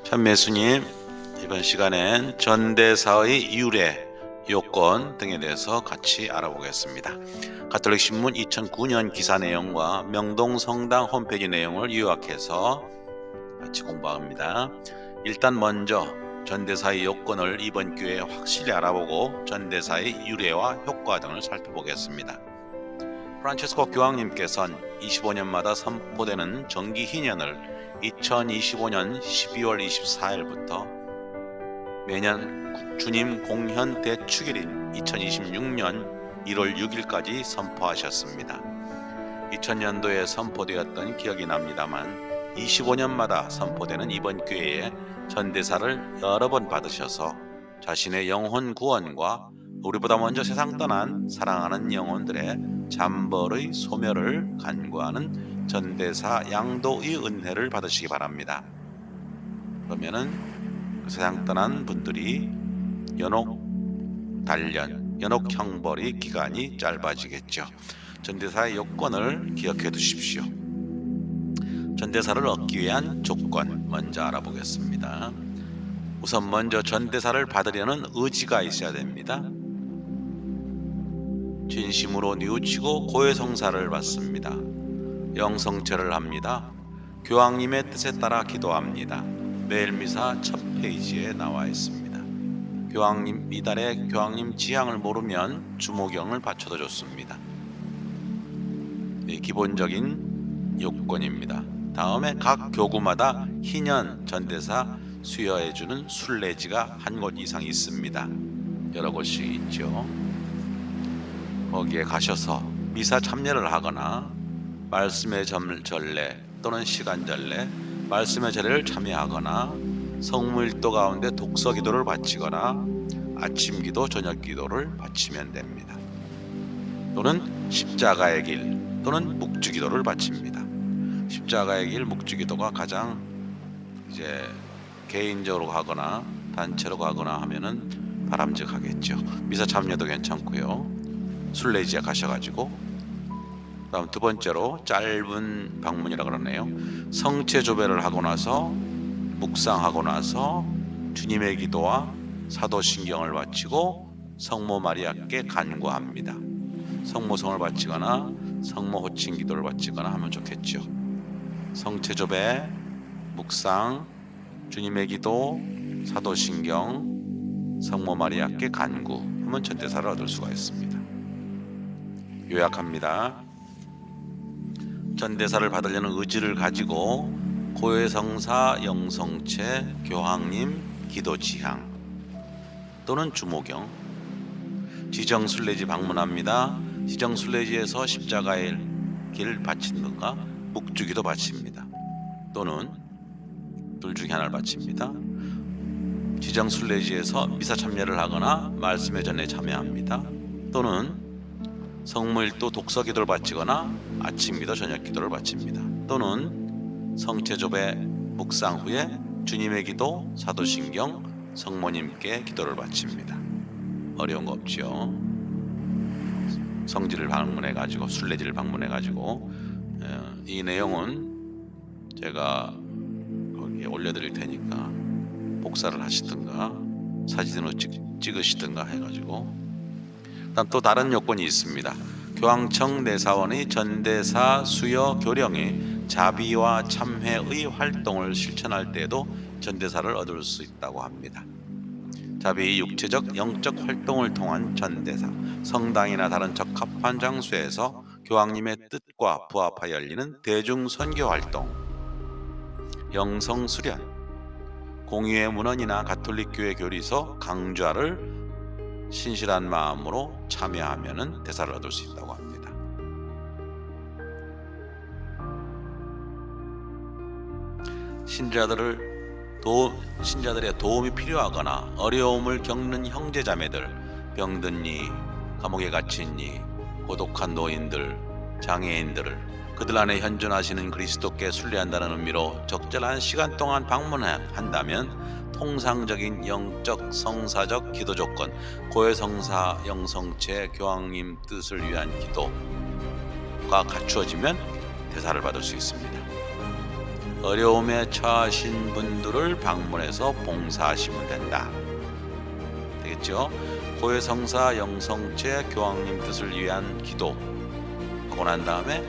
참매수님, 이번 시간엔 전대사의 유래, 요건 등에 대해서 같이 알아보겠습니다. 가톨릭 신문 2009년 기사 내용과 명동성당 홈페이지 내용을 요약해서 같이 공부합니다. 일단 먼저 전대사의 요건을 이번 기회에 확실히 알아보고 전대사의 유래와 효과 등을 살펴보겠습니다. 프란체스코 교황님께서는 25년마다 선포되는 정기 희년을 2025년 12월 24일부터 매년 주님 공현 대축일인 2026년 1월 6일까지 선포하셨습니다. 2000년도에 선포되었던 기억이 납니다만 25년마다 선포되는 이번 기회에 전대사를 여러 번 받으셔서 자신의 영혼 구원과 우리보다 먼저 세상 떠난 사랑하는 영혼들의 잠벌의 소멸을 간구하는 전대사 양도의 은혜를 받으시기 바랍니다. 그러면은 그 세상 떠난 분들이 연옥 형벌의 기간이 짧아지겠죠. 전대사의 요건을 기억해 두십시오. 전대사를 얻기 위한 조건 먼저 알아보겠습니다. 우선 먼저 전대사를 받으려는 의지가 있어야 됩니다. 진심으로 뉘우치고 고해성사를 받습니다. 영성체를 합니다. 교황님의 뜻에 따라 기도합니다. 매일 미사 첫 페이지에 나와 있습니다. 교황님 미달에 교황님 지향을 모르면 주모경을 바쳐도 좋습니다. 기본적인 요건입니다. 다음에 각 교구마다 희년 전대사 수여해주는 순례지가 한 곳 이상 있습니다. 여러 곳이 있죠. 거기에 가셔서 미사 참여를 하거나 말씀의 전례 또는 시간전례, 말씀의 전례를 참여하거나 성무일도 가운데 독서기도를 바치거나 아침기도, 저녁기도를 바치면 됩니다. 또는 십자가의 길 또는 묵주기도를 바칩니다. 십자가의 길, 묵주기도가 가장 개인적으로 가거나 단체로 가거나 하면은 바람직하겠죠. 미사 참여도 괜찮고요. 순례지에 가셔가지고, 다음 두 번째로 짧은 방문이라 그러네요. 성체 조배를 하고 나서 묵상하고 나서 주님의 기도와 사도신경을 바치고 성모 마리아께 간구합니다. 성모성을 바치거나 성모 호칭 기도를 바치거나 하면 좋겠죠. 성체 조배, 묵상, 주님의 기도, 사도신경, 성모 마리아께 간구 하면 전대사를 얻을 수가 있습니다. 요약합니다. 전대사를 받으려는 의지를 가지고 고해성사, 영성체, 교황님, 기도지향 또는 주모경, 지정순례지 방문합니다. 지정순례지에서 십자가의 길 바친든가 묵주기도 바칩니다. 또는 둘 중에 하나를 바칩니다. 지정순례지에서 미사 참여를 하거나 말씀의 전에 참여합니다. 또는 성무일도 독서기도를 바치거나 아침기도, 저녁기도를 바칩니다. 또는 성체조배 묵상 후에 주님의 기도, 사도신경, 성모님께 기도를 바칩니다. 어려운 거 없죠. 성지를 방문해가지고, 순례지를 방문해가지고, 이 내용은 제가 거기에 올려드릴 테니까 복사를 하시든가 사진으로 찍으시든가 해가지고. 다음 또 다른 요건이 있습니다. 교황청 내사원의 전대사 수여 교령이 자비와 참회의 활동을 실천할 때에도 전대사를 얻을 수 있다고 합니다. 자비의 육체적, 영적 활동을 통한 전대사, 성당이나 다른 적합한 장소에서 교황님의 뜻과 부합하여 열리는 대중선교 활동, 영성수련, 공의회 문헌이나 가톨릭 교회 교리서 강좌를 신실한 마음으로 참여하면 대사를 얻을 수 있다고 합니다. 신자들의 도움이 필요하거나 어려움을 겪는 형제자매들, 병든 이, 감옥에 갇힌 이, 고독한 노인들, 장애인들을 그들 안에 현존하시는 그리스도께 순례한다는 의미로 적절한 시간 동안 방문한다면 통상적인 영적, 성사적 기도 조건, 고해성사, 영성체, 교황님 뜻을 위한 기도가 갖추어지면 대사를 받을 수 있습니다. 어려움에 처하신 분들을 방문해서 봉사하시면 된다. 되겠죠? 고해성사 영성체 교황님 뜻을 위한 기도 하고 난 다음에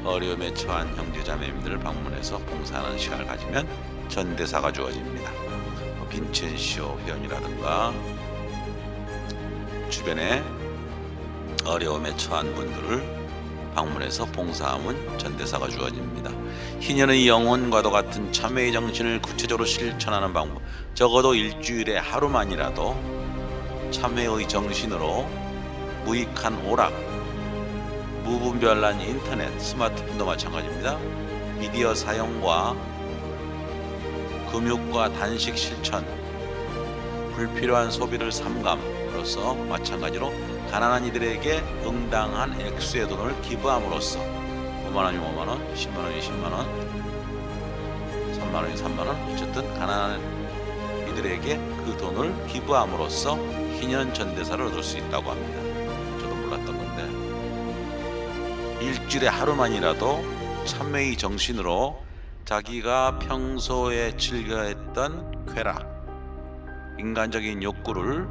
어려움에 처한 형제자매님들을 방문해서 봉사하는 시간을 가지면 전대사가 주어집니다. 빈첸시오 회원이라든가 주변에 어려움에 처한 분들을 방문해서 봉사하면 전대사가 주어집니다. 희년의 영혼과도 같은 참회의 정신을 구체적으로 실천하는 방법, 적어도 일주일에 하루만이라도 참회의 정신으로 무익한 오락, 무분별한 인터넷, 스마트폰도 마찬가지입니다. 미디어 사용과 금욕과 단식 실천, 불필요한 소비를 삼감으로써 마찬가지로 가난한 이들에게 응당한 액수의 돈을 기부함으로써 5만원이면 5만원, 10만원이면 10만원, 3만원이면 3만원, 어쨌든 가난한 이들에게 그 돈을 기부함으로써 희년 전대사를 얻을 수 있다고 합니다. 저도 몰랐던 건데 일주일에 하루만이라도 참회의 정신으로 자기가 평소에 즐겨했던 쾌락, 인간적인 욕구를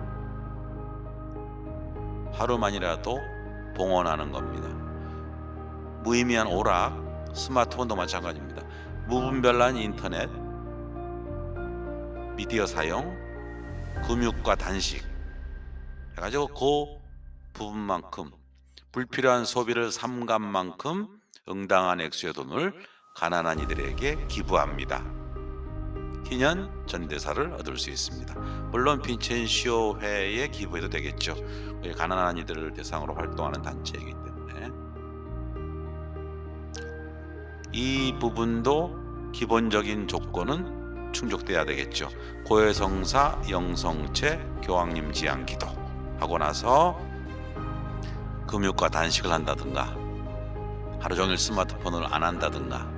하루만이라도 봉헌하는 겁니다. 무의미한 오락, 스마트폰도 마찬가지입니다. 무분별한 인터넷, 미디어 사용, 금욕과 단식 해가지고 그 부분만큼 불필요한 소비를 삼간 만큼 응당한 액수의 돈을 가난한 이들에게 기부합니다. 희년 전대사를 얻을 수 있습니다. 물론 빈첸시오 회에 기부해도 되겠죠. 가난한 이들을 대상으로 활동하는 단체이기 때문에 이 부분도 기본적인 조건은 충족돼야 되겠죠. 고해성사 영성체 교황님 지향 기도 하고 나서 금욕과 단식을 한다든가 하루 종일 스마트폰을 안 한다든가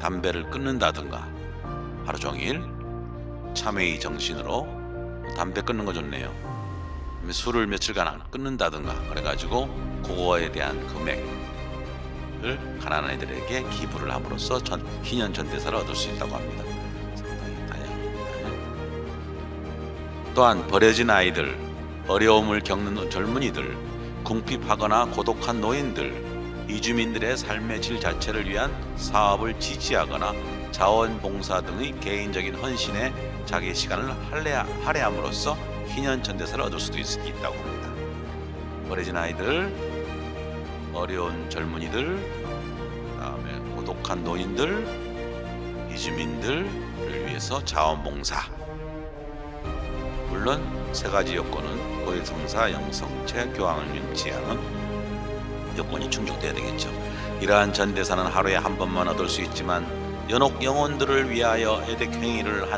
담배를 끊는다든가 하루 종일 참회의 정신으로 담배 끊는 거 좋네요. 술을 며칠간 안 끊는다든가 그래가지고 그거에 대한 금액을 가난한 이들에게 기부를 함으로써 희년 전대사를 얻을 수 있다고 합니다. 상당히 다양합니다. 또한 버려진 아이들, 어려움을 겪는 젊은이들, 궁핍하거나 고독한 노인들, 이주민들의 삶의 질 자체를 위한 사업을 지지하거나 자원봉사 등의 개인적인 헌신에 자기 시간을 할애함으로써 희년 전대사를 얻을 수도 있다고 합니다. 버려진 아이들, 어려운 젊은이들, 그다음에 고독한 노인들, 이주민들을 위해서 자원봉사. 물론 세 가지 요건은 고해성사 영성체 교황님 지향은 요건이 충족돼야 되겠죠. 이러한 전대사는 하루에 한 번만 얻을 수 있지만 연옥 영혼들을 위하여 애덕행위를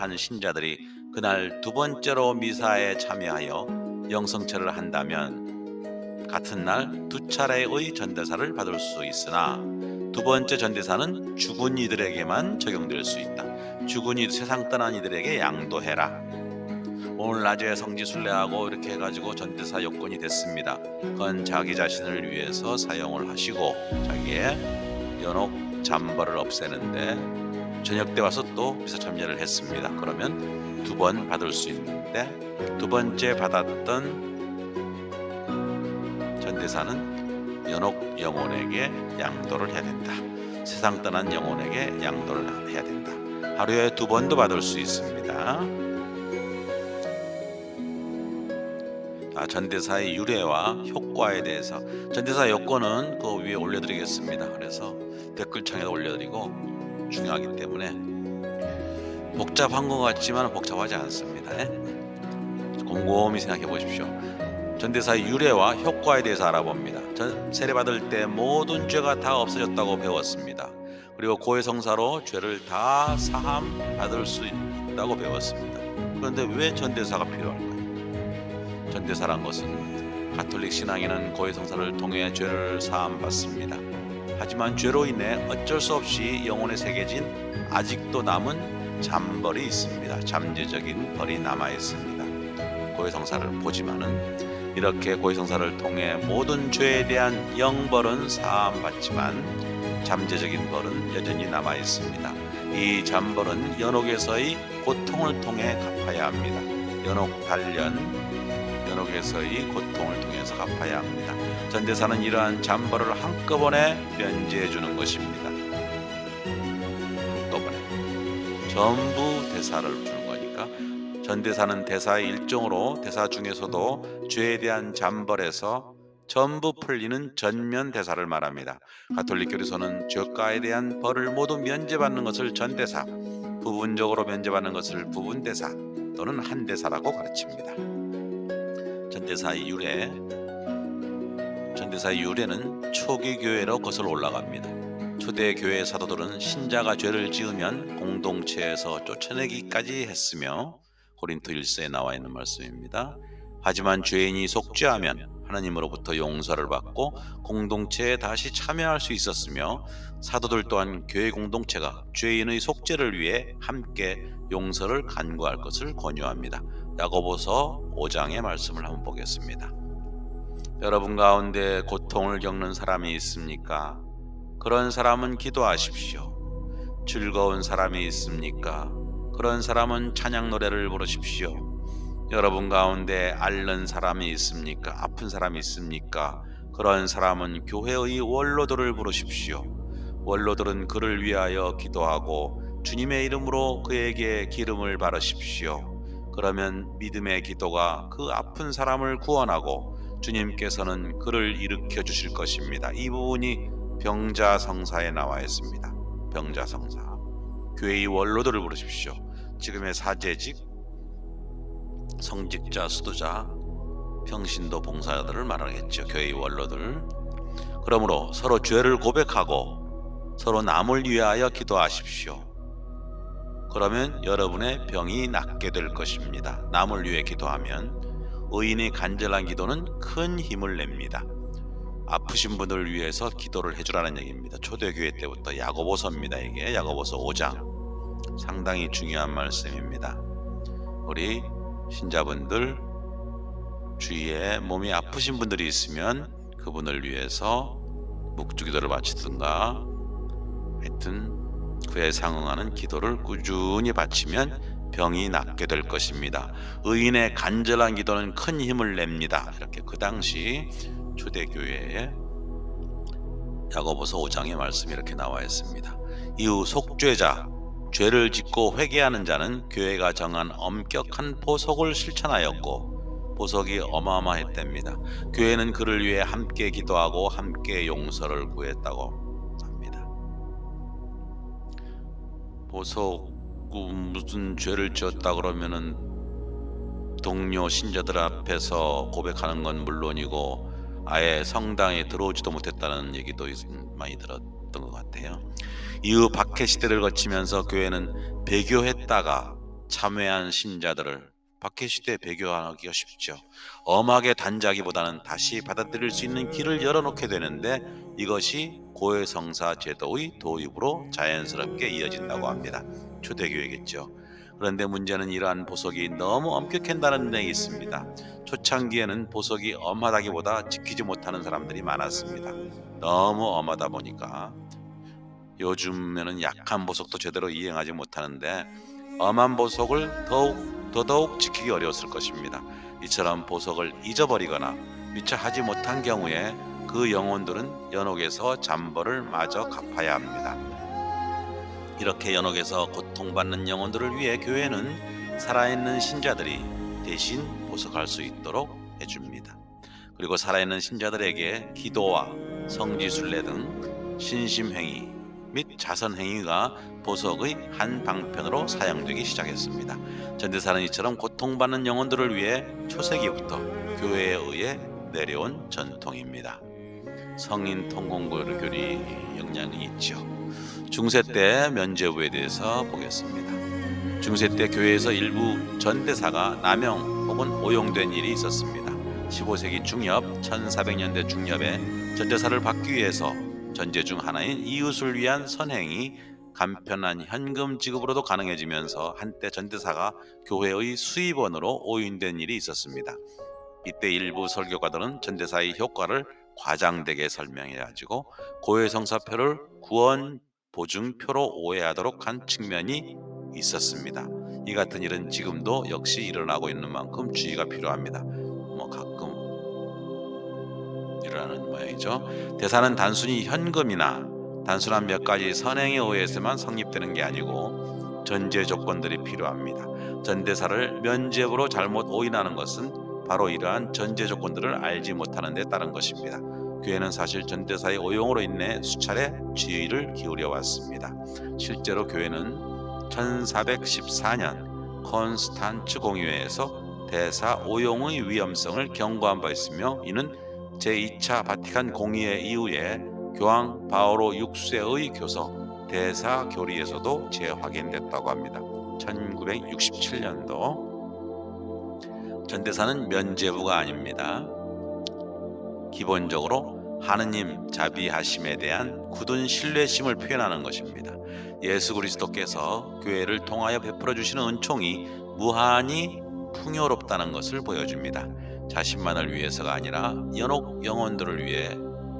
한 신자들이 그날 두 번째로 미사에 참여하여 영성체를 한다면 같은 날 두 차례의 전대사를 받을 수 있으나 두 번째 전대사는 죽은 이들에게만 적용될 수 있다. 죽은 이 세상 떠난 이들에게 양도해라. 오늘 낮에 성지순례하고 이렇게 해가지고 전대사 요건이 됐습니다. 그건 자기 자신을 위해서 사용을 하시고 자기의 연옥 잠벌을 없애는데 저녁 때 와서 또 미사 참여를 했습니다. 그러면 두 번 받을 수 있는데 두 번째 받았던 전대사는 연옥 영혼에게 양도를 해야 된다. 세상 떠난 영혼에게 양도를 해야 된다. 하루에 두 번도 받을 수 있습니다. 전대사의 유래와 효과에 대해서 전대사 요건은 그 위에 올려드리겠습니다. 그래서 댓글창에도 올려드리고 중요하기 때문에 복잡한 것 같지만 복잡하지 않습니다. 곰곰이 생각해 보십시오. 전대사의 유래와 효과에 대해서 알아봅니다. 세례받을 때 모든 죄가 다 없어졌다고 배웠습니다. 그리고 고해성사로 죄를 다 사함 받을 수 있다고 배웠습니다. 그런데 왜 전대사가 필요할까요? 전대사란 것은 가톨릭 신앙에는 고해성사를 통해 죄를 사함 받습니다. 하지만 죄로 인해 어쩔 수 없이 영혼에 새겨진 아직도 남은 잠벌이 있습니다. 잠재적인 벌이 남아 있습니다. 고해성사를 보지만은 이렇게 고해성사를 통해 모든 죄에 대한 영벌은 사함받지만 잠재적인 벌은 여전히 남아 있습니다. 이 잠벌은 연옥에서의 고통을 통해 갚아야 합니다. 연옥 단련, 연옥에서의 고통을 통해서 갚아야 합니다. 전대사는 이러한 잠벌을 한꺼번에 면제해 주는 것입니다. 한꺼번에 전부 대사를 주는 거니까 전대사는 대사의 일종으로 대사 중에서도 죄에 대한 잠벌에서 전부 풀리는 전면 대사를 말합니다. 가톨릭 교리서는 죄가에 대한 벌을 모두 면제받는 것을 전대사, 부분적으로 면제받는 것을 부분대사 또는 한대사라고 가르칩니다. 전대사의 유래, 전대사의 유래는 초기 교회로 거슬러 올라갑니다. 초대 교회 사도들은 신자가 죄를 지으면 공동체에서 쫓아내기까지 했으며 고린도 1서에 나와 있는 말씀입니다. 하지만 죄인이 속죄하면 하나님으로부터 용서를 받고 공동체에 다시 참여할 수 있었으며 사도들 또한 교회 공동체가 죄인의 속죄를 위해 함께 용서를 간구할 것을 권유합니다. 야고보서 5장의 말씀을 한번 보겠습니다. 여러분 가운데 고통을 겪는 사람이 있습니까? 그런 사람은 기도하십시오. 즐거운 사람이 있습니까? 그런 사람은 찬양 노래를 부르십시오. 여러분 가운데 앓는 사람이 있습니까? 아픈 사람이 있습니까? 그런 사람은 교회의 원로들을 부르십시오. 원로들은 그를 위하여 기도하고 주님의 이름으로 그에게 기름을 바르십시오. 그러면 믿음의 기도가 그 아픈 사람을 구원하고 주님께서는 그를 일으켜 주실 것입니다. 이 부분이 병자성사에 나와 있습니다. 병자성사. 교회의 원로들을 부르십시오. 지금의 사제직, 성직자, 수도자, 평신도 봉사자들을 말하겠죠. 교회의 원로들. 그러므로 서로 죄를 고백하고 서로 남을 위하여 기도하십시오. 그러면 여러분의 병이 낫게 될 것입니다. 남을 위해 기도하면 의인의 간절한 기도는 큰 힘을 냅니다. 아프신 분을 위해서 기도를 해주라는 얘기입니다. 초대교회 때부터 야고보서입니다. 이게 야고보서 5장 상당히 중요한 말씀입니다. 우리 신자분들 주위에 몸이 아프신 분들이 있으면 그분을 위해서 묵주기도를 바치든가 하여튼 그에 상응하는 기도를 꾸준히 바치면 병이 낫게 될 것입니다. 의인의 간절한 기도는 큰 힘을 냅니다. 이렇게 그 당시 초대교회에 야고보서 5장의 말씀이 이렇게 나와 있습니다. 이후 속죄자, 죄를 짓고 회개하는 자는 교회가 정한 엄격한 보석을 실천하였고 보석이 어마어마했답니다. 교회는 그를 위해 함께 기도하고 함께 용서를 구했다고 합니다. 보석 무슨 죄를 지었다 그러면은 동료 신자들 앞에서 고백하는 건 물론이고 아예 성당에 들어오지도 못했다는 얘기도 많이 들었던 것 같아요. 이후 박해 시대를 거치면서 교회는 배교했다가 참회한 신자들을 박해 시대에 배교하기가 쉽죠. 엄하게 단자기보다는 다시 받아들일 수 있는 길을 열어놓게 되는데 이것이 고해성사 제도의 도입으로 자연스럽게 이어진다고 합니다. 초대교회겠죠. 그런데 문제는 이러한 보석이 너무 엄격한다는 점이 있습니다. 초창기에는 보석이 엄하다기보다 지키지 못하는 사람들이 많았습니다. 너무 엄하다 보니까 요즘에는 약한 보석도 제대로 이행하지 못하는데 엄한 보석을 더더욱 지키기 어려웠을 것입니다. 이처럼 보석을 잊어버리거나 미처 하지 못한 경우에 그 영혼들은 연옥에서 잠벌을 마저 갚아야 합니다. 이렇게 연옥에서 고통받는 영혼들을 위해 교회는 살아있는 신자들이 대신 보석할 수 있도록 해줍니다. 그리고 살아있는 신자들에게 기도와 성지순례 등 신심행위 및 자선행위가 보석의 한 방편으로 사용되기 시작했습니다. 전대사는 이처럼 고통받는 영혼들을 위해 초세기부터 교회에 의해 내려온 전통입니다. 성인 통공고교리 영향이 있죠. 중세 때 면죄부에 대해서 보겠습니다. 중세 때 교회에서 일부 전대사가 남용 혹은 오용된 일이 있었습니다. 15세기 중엽, 1400년대 중엽에 전대사를 받기 위해서 전제 중 하나인 이웃을 위한 선행이 간편한 현금 지급으로도 가능해지면서 한때 전대사가 교회의 수입원으로 오인된 일이 있었습니다. 이때 일부 설교가들은 전대사의 효과를 과장되게 설명해가지고 고해성사표를 구원 보증표로 오해하도록 한 측면이 있었습니다. 이 같은 일은 지금도 역시 일어나고 있는 만큼 주의가 필요합니다. 가끔 일어나는 모양이죠. 대사는 단순히 현금이나 단순한 몇 가지 선행에 의해서만 성립되는 게 아니고 전제 조건들이 필요합니다. 전대사를 면죄부로 잘못 오인하는 것은 바로 이러한 전제 조건들을 알지 못하는 데 따른 것입니다. 교회는 사실 전대사의 오용으로 인해 수차례 주의를 기울여 왔습니다. 실제로 교회는 1414년 콘스탄츠 공의회에서 대사 오용의 위험성을 경고한 바 있으며 이는 제2차 바티칸 공의회 이후에 교황 바오로 6세의 교서 대사 교리에서도 재확인됐다고 합니다. 1967년도. 전대사는 면죄부가 아닙니다. 기본적으로 하느님 자비하심에 대한 굳은 신뢰심을 표현하는 것입니다. 예수 그리스도께서 교회를 통하여 베풀어 주시는 은총이 무한히 풍요롭다는 것을 보여줍니다. 자신만을 위해서가 아니라 연옥 영혼들을 위해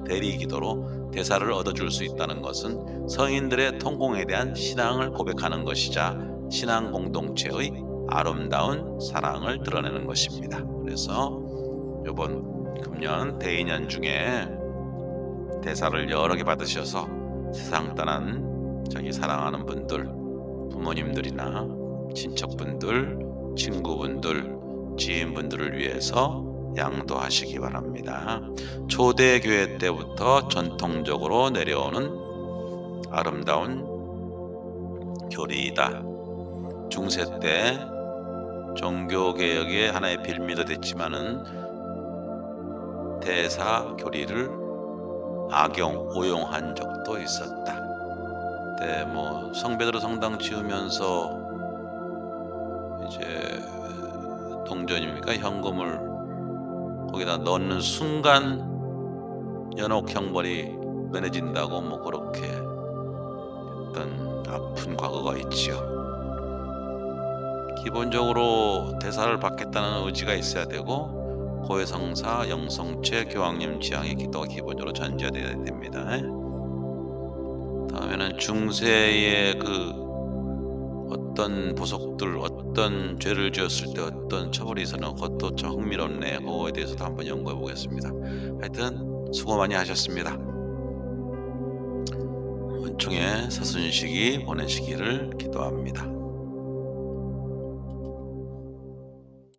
대리 기도로 대사를 얻어줄 수 있다는 것은 성인들의 통공에 대한 신앙을 고백하는 것이자 신앙 공동체의 아름다운 사랑을 드러내는 것입니다. 그래서 이번 금년 대인연 중에 대사를 여러 개 받으셔서 세상 떠난 자기 사랑하는 분들, 부모님들이나 친척분들, 친구분들, 지인분들을 위해서 양도하시기 바랍니다. 초대교회 때부터 전통적으로 내려오는 아름다운 교리이다. 중세 때 종교개혁의 하나의 빌미도 됐지만은 대사 교리를 오용한 적도 있었다. 그때 성베드로 성당 지으면서 이제 동전입니까? 현금을 거기다 넣는 순간 연옥 형벌이 면해진다고 그렇게 했던 아픈 과거가 있지요. 기본적으로 대사를 받겠다는 의지가 있어야 되고 고해성사, 영성체, 교황님 지향의 기도가 기본적으로 전제되어야 됩니다. 다음에는 중세의 어떤 보석들, 어떤 죄를 지었을 때 어떤 처벌이 있었나 그것도 참 흥미롭네. 그거에 대해서도 한번 연구해 보겠습니다. 하여튼 수고 많이 하셨습니다. 은총의 사순식이 보내시기를 기도합니다.